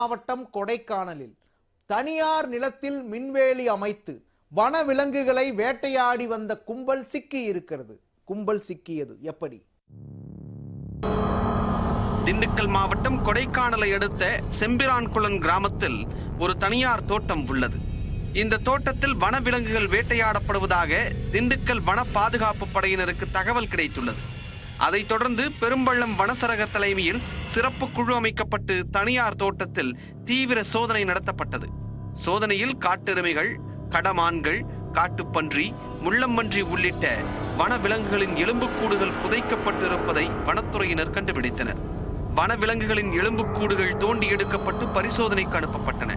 மாவட்டம் கொடைக்கானலில் தனியார் நிலத்தில் மின்வேலி அமைத்து வனவிலங்குகளை வேட்டையாடி வந்த கும்பல் சிக்கியது எப்படி? திண்டுக்கல் மாவட்டம் கொடைக்கானலை அடுத்த செம்பிரான்குளம் கிராமத்தில் ஒரு தனியார் தோட்டம் உள்ளது. இந்த தோட்டத்தில் வனவிலங்குகள் வேட்டையாடப்படுவதாக திண்டுக்கல் வன பாதுகாப்பு படையினருக்கு தகவல் கிடைத்துள்ளது. அதைத் தொடர்ந்து பெரும்பள்ளம் வனசரக தலைமையில் சிறப்பு குழு அமைக்கப்பட்டு தனியார் தோட்டத்தில் தீவிர சோதனை நடத்தப்பட்டது. சோதனையில் காட்டெருமைகள், கடமான்கள், காட்டுப்பன்றி, முள்ளம்பன்றி உள்ளிட்ட வனவிலங்குகளின் எலும்புக்கூடுகள் புதைக்கப்பட்டிருப்பதை வனத்துறையினர் கண்டுபிடித்தனர். வனவிலங்குகளின் எலும்புக்கூடுகள் தோண்டி எடுக்கப்பட்டு பரிசோதனைக்கு அனுப்பப்பட்டன.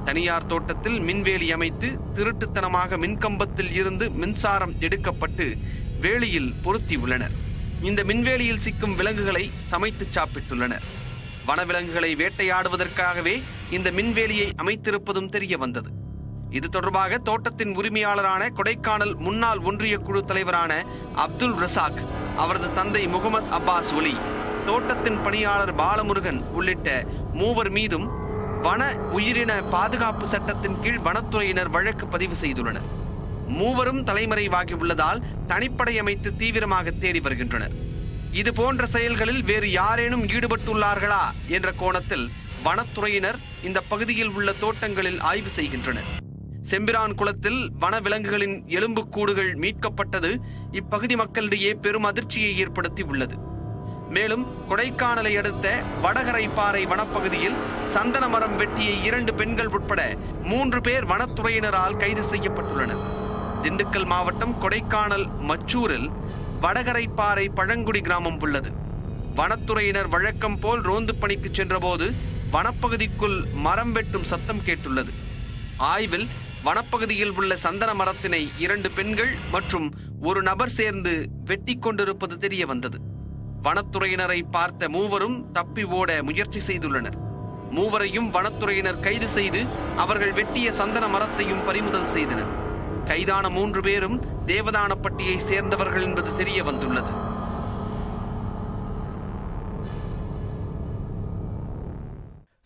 தனியார் தோட்டத்தில் மின்வேலி அமைத்து திருட்டுத்தனமாக மின்கம்பத்தில் இருந்து மின்சாரம் எடுக்கப்பட்டு வேலியில் பொருத்தியுள்ளனர். இந்த மின்வேலியில் சிக்கும் விலங்குகளை சமைத்து சாப்பிட்டுள்ளனர். வனவிலங்குகளை வேட்டையாடுவதற்காகவே இந்த மின்வேலியை அமைத்திருப்பதும் தெரிய வந்தது. இது தொடர்பாக தோட்டத்தின் உரிமையாளரான கொடைக்கானல் முன்னாள் ஒன்றிய குழு தலைவரான அப்துல் ரசாக், அவரது தந்தை முகமது அப்பாஸ் ஒலி, தோட்டத்தின் பணியாளர் பாலமுருகன் உள்ளிட்ட மூவர் மீதும் வன உயிரின பாதுகாப்பு சட்டத்தின் கீழ் வனத்துறையினர் வழக்கு பதிவு செய்துள்ளனர். மூவரும் தலைமறைவாகி உள்ளதால் தனிப்படை அமைத்து தீவிரமாக தேடி வருகின்றனர். இது போன்ற செயல்களில் வேறு யாரேனும் ஈடுபட்டுள்ளார்களா என்ற கோணத்தில் வனத்துறையினர் இந்த பகுதியில் உள்ள தோட்டங்களில் ஆய்வு செய்கின்றனர். செம்பிரான் குளத்தில் வனவிலங்குகளின் எலும்புக்கூடுகள் மீட்கப்பட்டது இப்பகுதி மக்களிடையே பெரும் அதிர்ச்சியை ஏற்படுத்தி உள்ளது. மேலும் கொடைக்கானலை அடுத்த வடகரைப்பாறை வனப்பகுதியில் சந்தன மரம் வெட்டிய 2 பெண்கள் உட்பட 3 பேர் வனத்துறையினரால் கைது செய்யப்பட்டுள்ளனர். திண்டுக்கல் மாவட்டம் கொடைக்கானல் மச்சூரில் வடகரைப்பாறை பழங்குடி கிராமம் உள்ளது. வனத்துறையினர் வழக்கம் போல் ரோந்து பணிக்கு சென்றபோது வனப்பகுதிக்குள் மரம் வெட்டும் சத்தம் கேட்டுள்ளது. ஆய்வில் வனப்பகுதியில் உள்ள சந்தன மரத்தினை 2 பெண்கள் மற்றும் ஒரு நபர் சேர்ந்து வெட்டி கொண்டிருப்பது தெரிய வந்தது. வனத்துறையினரை பார்த்த மூவரும் தப்பி ஓட முயற்சி செய்துள்ளனர். மூவரையும் வனத்துறையினர் கைது செய்து அவர்கள் வெட்டிய சந்தன மரத்தையும் பறிமுதல் செய்தனர். கைதான 3 பேரும் தேவதானப்பட்டியை சேர்ந்தவர்கள் என்பது தெரிய வந்துள்ளது.